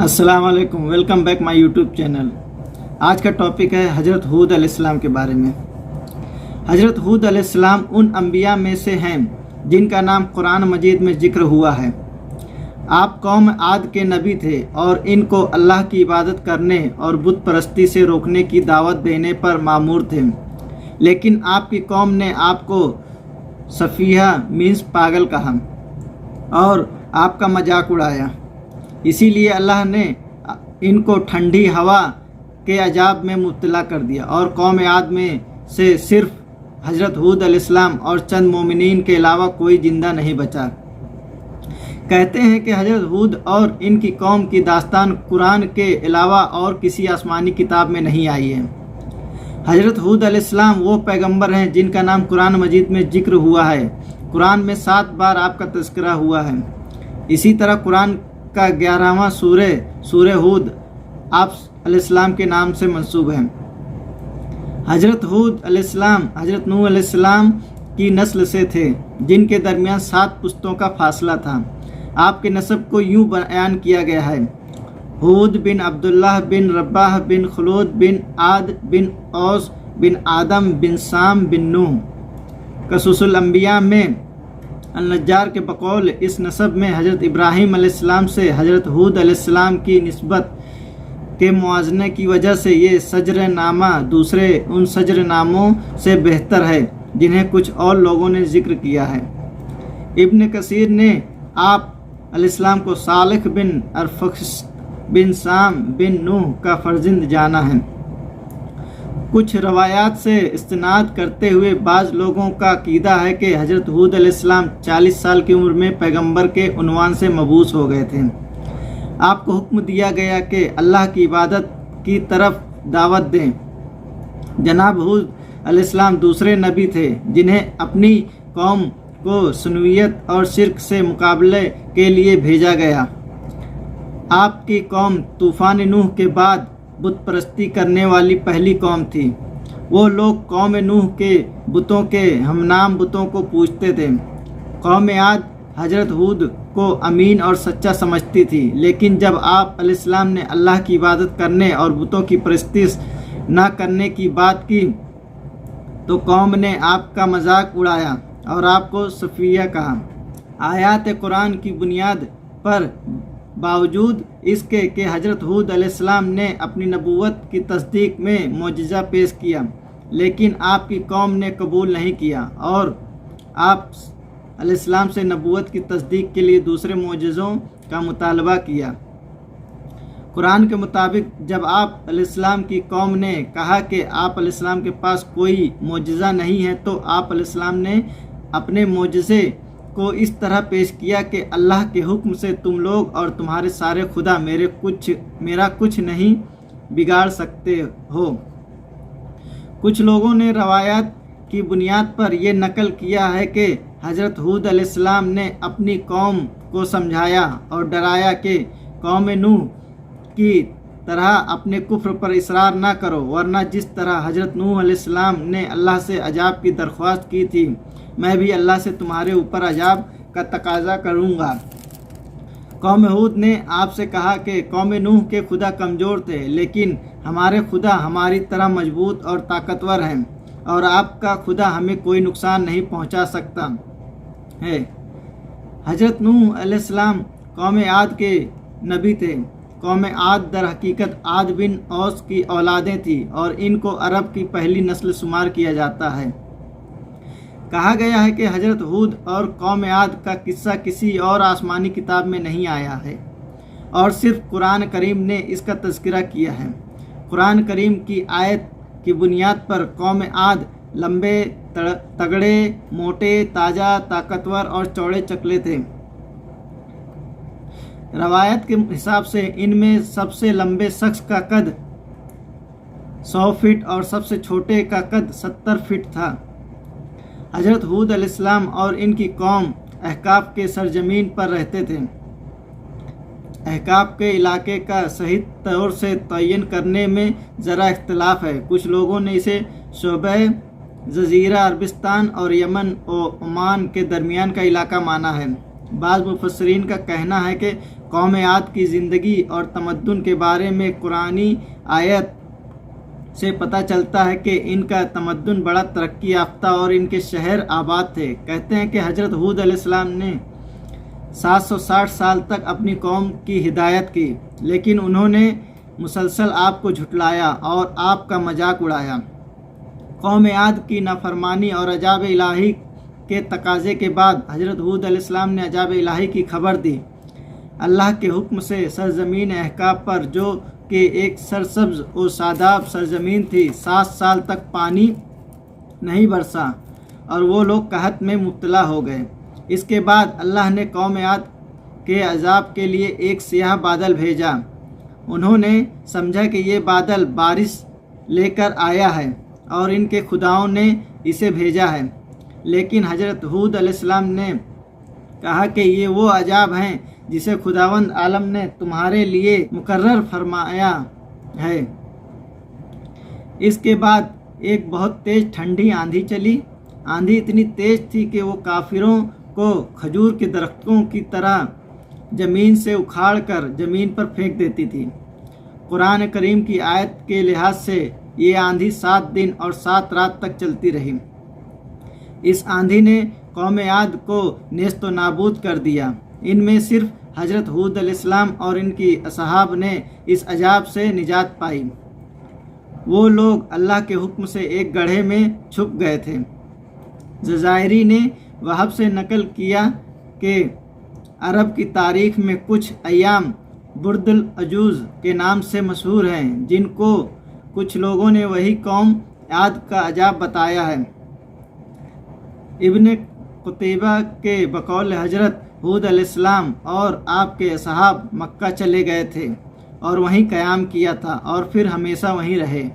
अस्सलाम वालेकुम, welcome back my YouTube channel. आज का टॉपिक है हज़रत हूद अलैहिस्सलाम के बारे में। हज़रत हूद अलैहिस्सलाम उन अंबिया में से हैं जिनका नाम कुरान मजीद में जिक्र हुआ है। आप कौम आद के नबी थे और इनको अल्लाह की इबादत करने और बुत परस्ती से रोकने की दावत देने पर मामूर थे, लेकिन आपकी कौम ने आपको सफ़ीहा मीन्स पागल कहा और आपका मजाक उड़ाया। इसीलिए अल्लाह ने इनको ठंडी हवा के अजाब में मुब्तला कर दिया और कौम आद में से सिर्फ हज़रत हूद अलैहिस्सलाम और चंद मोमिनीन के अलावा कोई ज़िंदा नहीं बचा। कहते हैं कि हज़रत हूद और इनकी कौम की दास्तान कुरान के अलावा और किसी आसमानी किताब में नहीं आई है। हज़रत हूद अलैहिस्सलाम वो पैगंबर हैं जिनका नाम कुरान मजीद में जिक्र हुआ है। कुरान में 7 बार आपका तज़किरा हुआ है। इसी तरह कुरान का 11वां सूरह हूद आप अलैहिस्सलाम के नाम से मंसूब है। हज़रत हूद अलैहिस्सलाम हज़रत नूह अलैहिस्सलाम की नस्ल से थे जिनके दरमियान 7 पुश्तों का फासला था। आपके नस्ब को यूँ बयान किया गया है: हूद बिन अब्दुल्लाह बिन रब्बाह बिन खुलूद बिन आद बिन औस बिन आदम बिन साम बिन नूह। कसुसुल अंबिया में अल-नज्जार के बकौल इस नस्ब में हज़रत इब्राहीम अलैहिस्सलाम से हज़रत हूद अलैहिस्सलाम की निस्बत के मुआज़ने की वजह से ये सजर नामा दूसरे उन सजर नामों से बेहतर है जिन्हें कुछ और लोगों ने जिक्र किया है। इब्न कसीर ने आप अलैहिस्सलाम को सालिह बिन अरफख्स बिन साम बिन नूह का फर्जंद जाना है। कुछ रवायात से इस्तिनाद करते हुए बाज़ लोगों का अक़ीदा है कि हज़रत हूद अलैहिस्सलाम 40 साल की उम्र में पैगंबर के उन्वान से मबूस हो गए थे। आपको हुक्म दिया गया कि अल्लाह की इबादत की तरफ दावत दें। जनाब हूद अलैहिस्सलाम दूसरे नबी थे जिन्हें अपनी कौम को सुन्नियत और शिर्क से मुकाबले के लिए भेजा गया। आपकी कौम तूफ़ान नूह के बाद बुत परस्ती करने वाली पहली कौम थी। वो लोग कौम नूह के बुतों के हमनाम बुतों को पूजते थे। कौम आद हज़रत हूद को अमीन और सच्चा समझती थी, लेकिन जब आप अलैहिस्सलाम ने अल्लाह की इबादत करने और बुतों की परस्तिश न करने की बात की तो कौम ने आपका मजाक उड़ाया और आपको सफ़िया कहा। आयात कुरान की बुनियाद पर बावजूद इसके कि हज़रत हूद अलैहिस्सलाम ने अपनी नबूवत की तस्दीक में मोजज़ा पेश किया, लेकिन आपकी कौम ने कबूल नहीं किया और आप अलैहिस्सलाम से नबूवत की तस्दीक के लिए दूसरे मोजज़ों का मुतालबा किया। कुरान के मुताबिक जब आप अलैहिस्सलाम की कौम ने कहा कि आप अलैहिस्सलाम के पास कोई मोजज़ा नहीं है, तो आप अलैहिस्सलाम ने अपने मोजज़े को इस तरह पेश किया कि अल्लाह के हुक्म से तुम लोग और तुम्हारे सारे खुदा मेरा कुछ नहीं बिगाड़ सकते हो। कुछ लोगों ने रवायात की बुनियाद पर यह नकल किया है कि हज़रत हूद अलैहिस्सलाम ने अपनी कौम को समझाया और डराया कि कौम नूह की तरह अपने कुफ्र पर इसरार ना करो, वरना जिस तरह हज़रत नूह अलैहिस्सलाम ने अल्लाह से अजाब की दरख्वास्त की थी, मैं भी अल्लाह से तुम्हारे ऊपर अजाब का तकाजा करूँगा। कौम हूद ने आपसे कहा कि कौम नूह के खुदा कमज़ोर थे, लेकिन हमारे खुदा हमारी तरह मजबूत और ताकतवर हैं और आपका खुदा हमें कोई नुकसान नहीं पहुँचा सकता है। हज़रत नूह अलैहिस्सलाम कौम आद के नबी थे। कौम आद दर हकीकत आद बिन औस की औलादें थी और इनको अरब की पहली नस्ल शुमार किया जाता है। कहा गया है कि हज़रत हूद और कौम आद का किस्सा किसी और आसमानी किताब में नहीं आया है और सिर्फ कुरान करीम ने इसका तज़किरा किया है। कुरान करीम की आयत की बुनियाद पर कौम आद लंबे, तगड़े, मोटे, ताज़ा, ताकतवर और चौड़े चकले थे। रवायत के हिसाब से इनमें सबसे लंबे शख्स का कद 100 फीट और सबसे छोटे का कद 70 फीट था। हज़रत हूद अलैहिस्सलाम और इनकी कौम अहकाफ के सरजमीन पर रहते थे। अहकाफ के इलाके का सही तौर से तयन करने में ज़रा इख्तिलाफ है। कुछ लोगों ने इसे शोबे जज़ीरा अरबिस्तान और यमन और ओमान के दरमियान का इलाका माना है। बाज़ मुफस्सरीन का कहना है कि قوم عاد کی زندگی اور تمدن کے بارے میں قرآنی آیت سے پتہ چلتا ہے کہ ان کا تمدن بڑا ترقی یافتہ اور ان کے شہر آباد تھے۔ کہتے ہیں کہ حضرت ہود علیہ السلام نے 760 سال تک اپنی قوم کی ہدایت کی، لیکن انہوں نے مسلسل آپ کو جھٹلایا اور آپ کا مذاق اڑایا۔ قوم عاد کی نافرمانی اور عذاب الہی کے تقاضے کے بعد حضرت ہود علیہ السلام نے عذاب الہی کی خبر دی۔ اللہ کے حکم سے سرزمین احقاف پر، جو کہ ایک سرسبز و شاداب سرزمین تھی، 7 سال تک پانی نہیں برسا اور وہ لوگ قحط میں مبتلا ہو گئے۔ اس کے بعد اللہ نے قوم عاد کے عذاب کے لیے ایک سیاہ بادل بھیجا۔ انہوں نے سمجھا کہ یہ بادل بارش لے کر آیا ہے اور ان کے خداؤں نے اسے بھیجا ہے، لیکن حضرت ہود علیہ السلام نے کہا کہ یہ وہ عذاب ہیں جسے خداوند عالم نے تمہارے لیے مقرر فرمایا ہے۔ اس کے بعد ایک بہت تیز ٹھنڈی آندھی چلی۔ آندھی اتنی تیز تھی کہ وہ کافروں کو کھجور کے درختوں کی طرح زمین سے اکھاڑ کر زمین پر پھینک دیتی تھی۔ قرآن کریم کی آیت کے لحاظ سے یہ آندھی 7 دن اور 7 رات تک چلتی رہی۔ اس آندھی نے قوم عاد کو نیست و نابود کر دیا۔ ان میں صرف حضرت ہود علیہ السلام اور ان کی اصحاب نے اس عذاب سے نجات پائی۔ وہ لوگ اللہ کے حکم سے ایک گڑھے میں چھپ گئے تھے۔ جزائری نے وہب سے نقل کیا کہ عرب کی تاریخ میں کچھ ایام برد العجوز کے نام سے مشہور ہیں، جن کو کچھ لوگوں نے وہی قوم عاد کا عذاب بتایا ہے۔ ابن قتیبہ کے بقول حضرت ہود علیہ السلام اور آپ کے اصحاب مکہ چلے گئے تھے اور وہیں قیام کیا تھا اور پھر ہمیشہ وہیں رہے۔